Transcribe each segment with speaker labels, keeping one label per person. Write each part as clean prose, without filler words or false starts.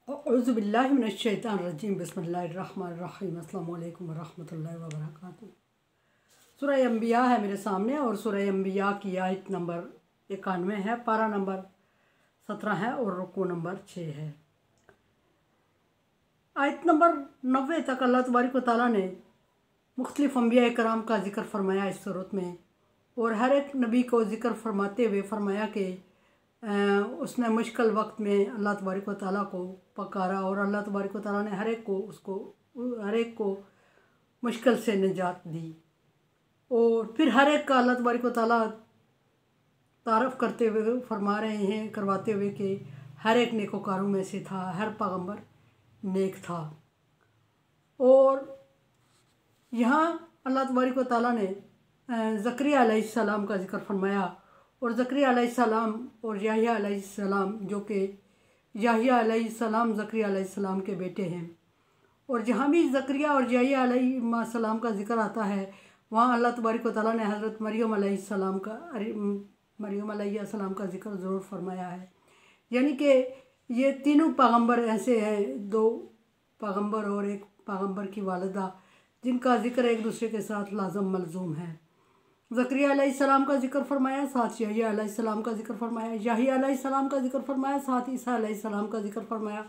Speaker 1: औज़ुबिल्लाहि मिनश्शैतानिर्रजीम बिस्मिल्लाहिर्रहमानिर्रहीम अस्सलामु अलैकुम वरहमतुल्लाहि वबरकातुहू। सूरह अंबिया है मेरे सामने और सूरह अंबिया की आयत नंबर 91 है, पारा नंबर 17 है और रुकू नंबर 6 है। आयत नंबर 90 तक अल्लाह तबारक व तआला ने मुख्तलिफ़ अंबिया कराम का ज़िक्र फरमाया इस सूरत में, और हर एक नबी को ज़िक्र फरमाते हुए फरमाया कि उसने मुश्किल वक्त में अल्लाह तबारक व तआला को पकारा और अल्लाह तबारक व तआला ने हर एक को मुश्किल से निजात दी। और फिर हर एक का अल्लाह तबारक व तआला तारफ़ करते हुए फरमा रहे हैं, करवाते हुए कि हर एक नेकोकारों में से था, हर पैगम्बर नेक था। और यहाँ अल्लाह तबारक व तआला ने ज़करिया अलैहिस्सलाम का ज़िक्र फरमाया, और ज़करिया अलैहिस्सलाम और याह्या अलैहिस्सलाम, जो कि याह्या अलैहिस्सलाम ज़करिया अलैहिस्सलाम के बेटे हैं। और जहाँ भी ज़करिया और याह्या अलैहिस्सलाम का ज़िक्र आता है वहाँ अल्लाह तबारक व तआला ने हज़रत मरियम अलैहिस्सलाम का ज़िक्र ज़रूर फरमाया है। यानी कि ये तीनों पैगम्बर ऐसे हैं, दो पैगम्बर और एक पैगम्बर की वालिदा, जिनका ज़िक्र एक दूसरे के साथ लाज़म मलज़ूम है। ज़करिया अलैहिस्सलाम का ज़िक्र फरमाया, साथ याह्या अलैहिस्सलाम का ज़िक्र फरमाया, याह्या अलैहिस्सलाम का ज़िक्र फरमाया, साथ ईसा अलैहिस्सलाम का ज़िक्र फरमाया,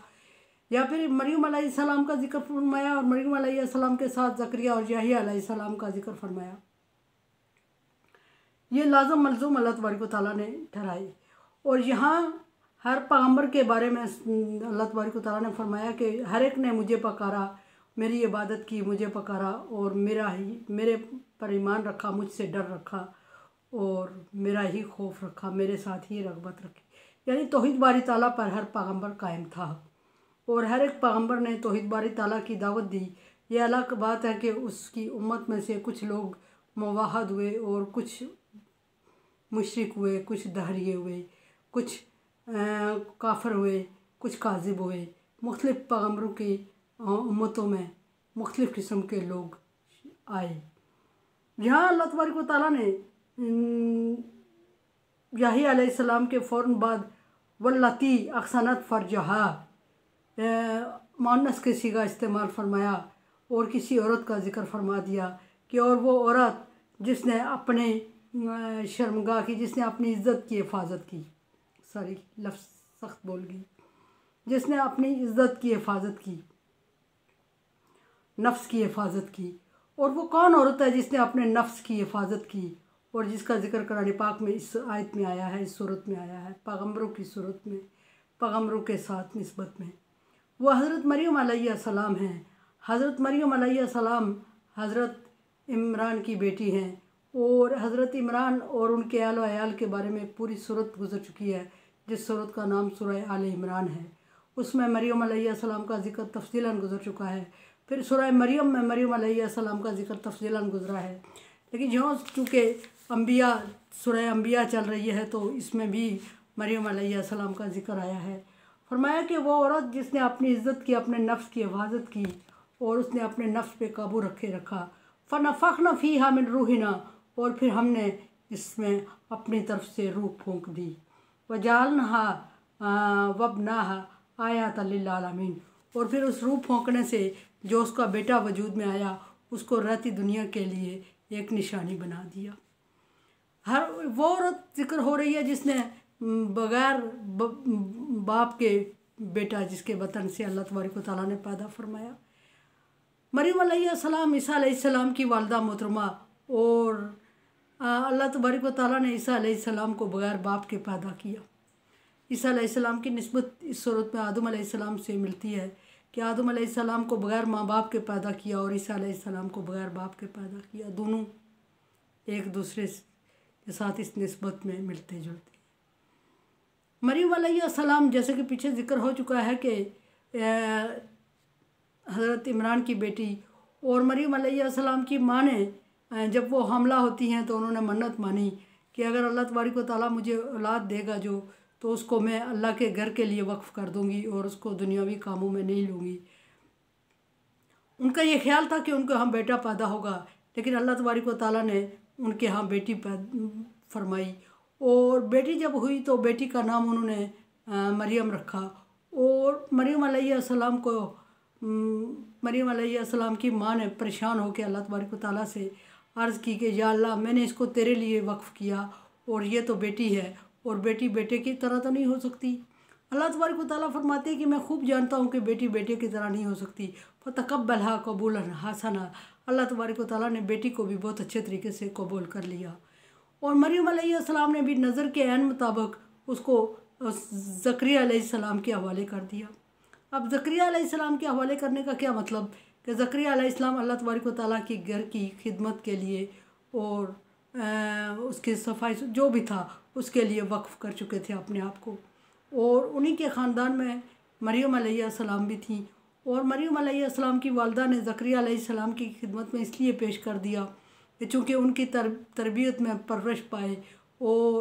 Speaker 1: या फिर मरियम अलैहिस्सलाम का ज़िक्र फरमाया और मरियम अलैहिस्सलाम के साथ ज़करिया और याह्या अलैहिस्सलाम का ज़िक्र फरमाया। ये लाज़म मलज़ूम अल्लाह तबारक व तआला ने ठहराई। और यहाँ हर पैगम्बर के बारे में अल्लाह तबारक व तआला ने फरमाया कि हर एक ने मुझे पकारा, मेरी इबादत की, मुझे पकारा और मेरे पर ईमान रखा, मुझसे डर रखा और मेरा ही खौफ रखा, मेरे साथ ही रग़बत रखी। यानी तौहीद बारी ताला पर हर पैगम्बर कायम था और हर एक पैगम्बर ने तौहीद बारी ताला की दावत दी। ये अलग बात है कि उसकी उम्मत में से कुछ लोग मुवाहद हुए और कुछ मुशरिक हुए, कुछ दहरिये हुए, कुछ काफिर हुए, कुछ काज़िब हुए। मुख्तलिफ़ पैगम्बरों की उम्मतों में मुख्तलिफ़ किस्म के लोग आए। यहाँ अल्लाह तबारक व तआला ने याह्या अलैहिस्सलाम के फ़ौरन बाद वल्लती अहसनत फ़रजहा मुअन्नस के सीगा इस्तेमाल फरमाया और किसी औरत का ज़िक्र फरमा दिया कि और वो औरत जिसने अपने शर्मगाह की, जिसने अपनी इज़्ज़त की हिफाजत की, सॉरी लफ्ज़ सख्त बोल गई, जिसने अपनी इज़्ज़त की हिफाजत की, नफ्स की हिफाजत की। और वो कौन औरत है जिसने अपने नफ्स की हिफाजत की और जिसका ज़िक्र कुरान पाक में इस आयत में आया है, इस सूरत में आया है, पैगम्बरों की सूरत में, पैगम्बरों के साथ निस्बत में। वो हज़रत मरियम अलैहिस्सलाम हैं। हज़रत मरियम अलैहिस्सलाम हज़रत इमरान की बेटी हैं और हज़रत इमरान और उनके आलो अयाल के बारे में पूरी सूरत गुज़र चुकी है, जिस सूरत का नाम सूरह आले इमरान है। उसमें मरियम अलैहिस्सलाम का ज़िक्र तफ़सीलन गुज़र चुका है। फिर सूरह मरियम में मरियम अलैहिस्सलाम का ज़िक्र तफ़सीलन गुज़रा है। लेकिन जो चूँकि अंबिया, सूरह अंबिया चल रही है, तो इसमें भी मरियम अलैहिस्सलाम का ज़िक्र आया है। फरमाया कि वो औरत जिसने अपनी इज़्ज़त की, अपने नफ्स की हिफाजत की और उसने अपने नफ्स पे काबू रखा, फ़नफ़ख़्ना फ़ीहा मिन रूहिना, और फिर हमने इसमें अपनी तरफ से रूह फूंक दी। वजअल्नाहा वब्नाहा आयतन लिल आलमीन, और फिर उस रूह फूंकने से जो उसका बेटा वजूद में आया, उसको रहती दुनिया के लिए एक निशानी बना दिया। हर वो औरत ज़िक्र हो रही है जिसने बग़ैर बाप के बेटा, जिसके वतन से अल्लाह तबारक व तआला ने पैदा फरमाया। मरियम अलैहिस्सलाम ईसा अलैहिस्सलाम की वालिदा मोहतरमा, और अल्लाह तबारक व तआला ने ईसा अलैहिस्सलाम को बग़ैर बाप के पैदा किया। ईसा अलैहिस्सलाम की निस्बत इस सूरत में आदम अलैहिस्सलाम से मिलती है कि आदम अलैहिस्सलाम को बग़ैर माँ बाप के पैदा किया और ईसा अलैहिस्सलाम को बग़ैर बाप के पैदा किया। दोनों एक दूसरे के साथ इस निस्बत में मिलते जुलते। मरियम अलैहिस्सलाम, जैसे कि पीछे ज़िक्र हो चुका है कि हज़रत इमरान की बेटी, और मरियम अलैहिस्सलाम की माँ ने जब वो हमला होती हैं तो उन्होंने मन्नत मानी कि अगर अल्लाह तबारक व तआला मुझे औलाद देगा तो उसको मैं अल्लाह के घर के लिए वक्फ़ कर दूँगी और उसको दुनियावी कामों में नहीं लूँगी। उनका ये ख्याल था कि उनके यहाँ बेटा पैदा होगा, लेकिन अल्लाह तबारक व तआला ने उनके यहाँ बेटी फरमाई। और बेटी जब हुई तो बेटी का नाम उन्होंने मरियम रखा। और और मरियम अलैहिस्सलाम को मरियम अलैहिस्सलाम की माँ ने परेशान होकर अल्लाह तबारक व तआला से अर्ज़ की कि या अल्लाह, मैंने इसको तेरे लिए वक्फ़ किया और ये तो बेटी है और बेटी बेटे की तरह तो नहीं हो सकती। अल्लाह तबारक व तआला फरमाते हैं कि मैं खूब जानता हूँ कि बेटी बेटे की तरह नहीं हो सकती। फ़तक़ब्बलहा क़बूलन हसना, अल्लाह तबारक व तआला ने बेटी को भी बहुत अच्छे तरीके से कबूल कर लिया। और मरियम अलैहिस्सलाम ने भी नज़र के ऐन मुताबिक उसको ज़करिया अलैहिस्सलाम के हवाले कर दिया। अब ज़करिया अलैहिस्सलाम के हवाले करने का क्या मतलब कि ज़करिया अलैहिस्सलाम अल्लाह तबारक व तआला की घर की खिदमत के लिए और उसकी सफाई जो भी था उसके लिए वक्फ़ कर चुके थे अपने आप को। और उन्हीं के ख़ानदान में मरियम अलैहिस्सलाम भी थी। और मरियम अलैहिस्सलाम की वालदा ने ज़करिया अलैहिस्सलाम की खिदमत में इसलिए पेश कर दिया कि चूँकि उनकी तरबियत में परवरिश पाए और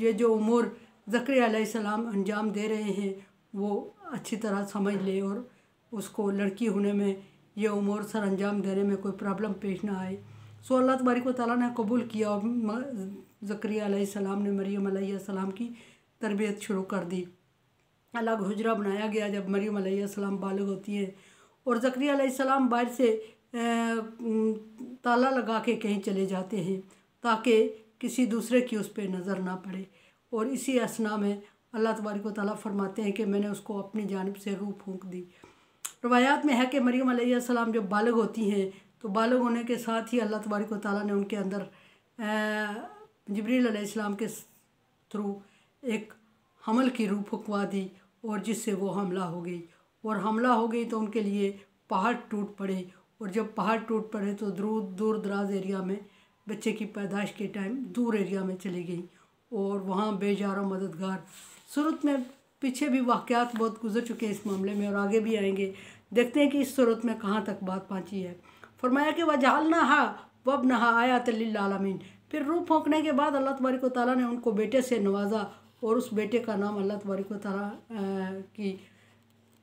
Speaker 1: ये जो उमूर ज़करिया अलैहिस्सलाम अंजाम दे रहे हैं वो अच्छी तरह समझ ले और उसको लड़की होने में ये उमूर सर अंजाम देने में कोई प्रॉब्लम पेश ना आए। सो अल्लाह तबारक व तआला ने कबूल किया और ज़करिया अलैहिस्सलाम ने मरियम अलैहिस्सलाम की तरबियत शुरू कर दी। अलग हुजरा बनाया गया जब मरियम अलैहिस्सलाम बालिग होती है और ज़करिया अलैहिस्सलाम बाहर से ताला लगा के कहीं चले जाते हैं ताकि किसी दूसरे की उस पर नज़र ना पड़े। और इसी असना में अल्लाह तबारक व तआला फरमाते हैं कि मैंने उसको अपनी जानिब से रूह फूंक दी। रवायात में है कि मरियम अलैहिस्सलाम जब बालिग होती हैं तो बालिग होने के साथ ही अल्लाह तबारक व तआला ने उनके अंदर जिब्रील अलैहिस्सलाम के थ्रू एक हमल की रूह फुकवा दी और जिससे वो हमला हो गई। और हमला हो गई तो उनके लिए पहाड़ टूट पड़े और जब पहाड़ टूट पड़े तो दूर दराज एरिया में बच्चे की पैदाइश के टाइम दूर एरिया में चली गई और वहाँ बेजारा मददगार। सूरत में पीछे भी वाक़यात बहुत गुजर चुके हैं इस मामले में और आगे भी आएंगे। देखते हैं कि इस सूरत में कहाँ तक बात पहुँची है। फरमाया कि वजअलनाहा वब्नहा आयतल लिल आलमीन। फिर रूह फूंकने के बाद अल्लाह तबारक व तआला ने उनको बेटे से नवाजा और उस बेटे का नाम अल्लाह तबारक व तआला की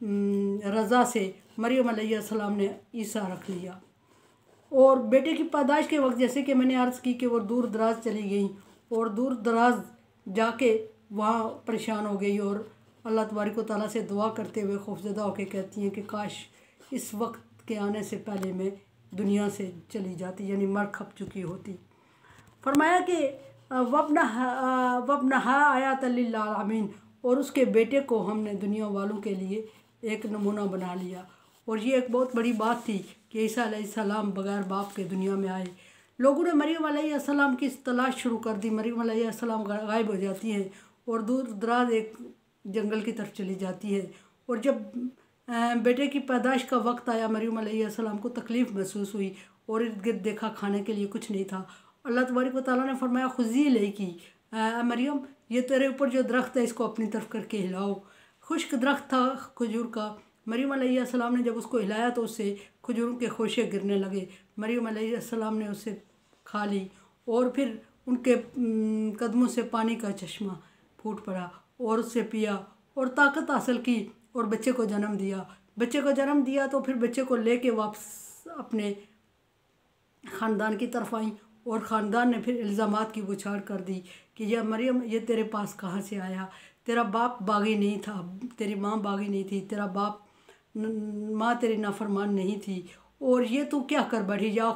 Speaker 1: रज़ा से मरियम अलैहिस्सलाम ने ईसा रख लिया। और बेटे की पैदाइश के वक्त जैसे कि मैंने अर्ज़ की कि वो दूर दराज चली गई और दूर दराज जाके वहाँ परेशान हो गई और अल्लाह तबारक व तआला से दुआ करते हुए खौफज़दा होकर कहती हैं कि काश इस वक्त के आने से पहले मैं दुनिया से चली जाती, यानी मर खप चुकी होती। फरमाया कि वब्नहा आयतल लिल आलमीन, और उसके बेटे को हमने दुनिया वालों के लिए एक नमूना बना लिया। और ये एक बहुत बड़ी बात थी कि ईसा अलैहिस्सलाम बग़ैर बाप के दुनिया में आए। लोगों ने मरियम अलैहिस्सलाम की तलाश शुरू कर दी। मरियम अलैहिस्सलाम गायब हो जाती हैं और दूर दराज एक जंगल की तरफ चली जाती है। और जब बेटे की पैदाइश का वक्त आया मरियम अलैहिस्सलाम को तकलीफ़ महसूस हुई और इर्द गिर्द देखा खाने के लिए कुछ नहीं था। अल्लाह तबारक व तआला ने फरमाया खुज़ी इलैकी मरियम, ये तेरे ऊपर जो दरख्त है इसको अपनी तरफ करके हिलाओ। खुश्क दरख्त था खजूर का। मरियम अलैहिस्सलाम ने जब उसको हिलाया तो उससे खजूरों के खोशे गिरने लगे। मरियम अलैहिस्सलाम ने उसे खा ली और फिर उनके कदमों से पानी का चश्मा फूट पड़ा और उससे पिया और ताकत हासिल की और बच्चे को जन्म दिया। बच्चे को जन्म दिया तो फिर बच्चे को लेके वापस अपने ख़ानदान की तरफ आई और ख़ानदान ने फिर इल्ज़ामात की बौछार कर दी कि यह मरियम ये तेरे पास कहाँ से आया, तेरा बाप बागी नहीं था, तेरी माँ बागी नहीं थी, तेरा बाप माँ तेरी नाफरमान नहीं थी, और ये तू क्या कर बैठी, या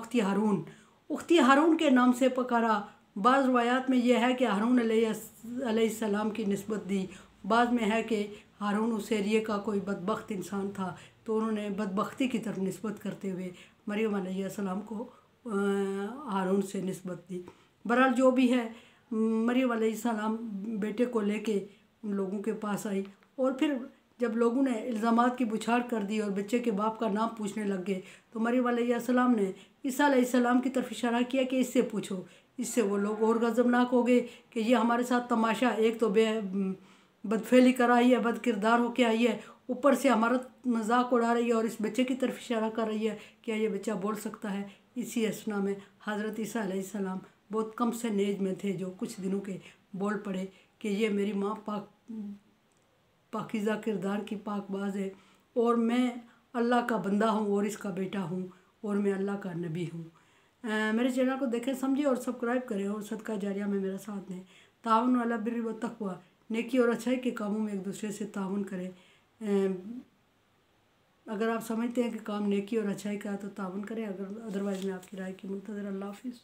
Speaker 1: उख्ती हारून के नाम से पुकारा। बाज़ रवायात में यह है कि हारून अलैहिस्सलाम की निस्बत दी, बाद में है कि हारून उस एरिए का कोई बदबख्त इंसान था तो उन्होंने बदबख्ती की तरफ निस्बत करते हुए मरियम अलैहिस्सलाम को हारून से निस्बत दी। बहरहाल जो भी है, मरियम अलैहिस्सलाम बेटे को लेके उन लोगों के पास आई और फिर जब लोगों ने इल्ज़ामात की बुछाड़ कर दी और बच्चे के बाप का नाम पूछने लग गए तो मरियम अलैहिस्सलाम ने ईसा अलैहिस्सलाम की तरफ इशारा किया कि इससे पूछो। इससे वो लोग और गज़बनाक हो गए कि ये हमारे साथ तमाशा, एक तो बदफेली कर आई है, बद किरदार होके आई है, ऊपर से हमारा मजाक उड़ा रही है और इस बच्चे की तरफ इशारा कर रही है, क्या ये बच्चा बोल सकता है। इसी असना में हज़रत ईसा अलैहिस्सलाम बहुत कम से नेज में थे जो कुछ दिनों के बोल पड़े कि ये मेरी माँ पाकीज़ा किरदार की पाकबाज है और मैं अल्लाह का बंदा हूँ और इसका बेटा हूँ और मैं अल्लाह का नबी हूँ। मेरे चैनल को देखें, समझें और सब्सक्राइब करें और सदका जारिया में मेरा साथ दें। ताउन अला बिर्रि व तक़वा। नेकी और अच्छाई के कामों में एक दूसरे से ताउन करें। अगर आप समझते हैं कि काम नेकी और अच्छाई का है तो ताउन करें, अगर अदरवाइज़ मैं आपकी राय की मुंतज़र। अल्लाह हाफिज़।